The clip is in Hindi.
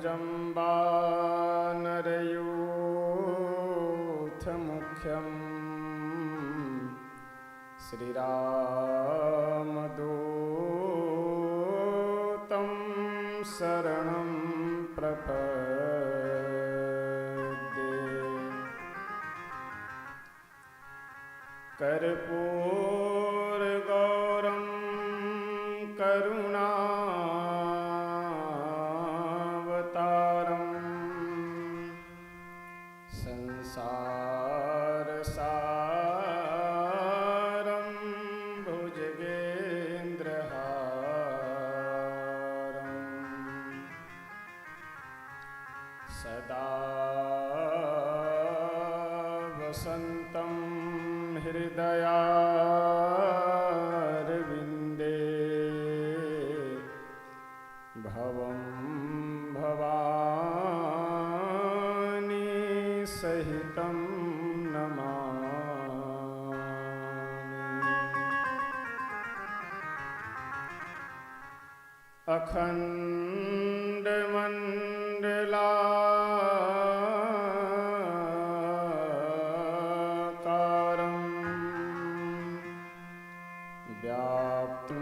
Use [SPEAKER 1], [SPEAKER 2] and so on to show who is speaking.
[SPEAKER 1] सहजं वानरयूथमुख्यम् श्रीरामदूतं शरणं प्रपद्ये। कर्पूरगौरं करुणावतारं संसारसारं भुजगेन्द्रहारं सदा वसन्तं हृदयारविन्दे भवं भवानी सहितं नमामि। अखण्डमण्डलाकारं व्याप्तं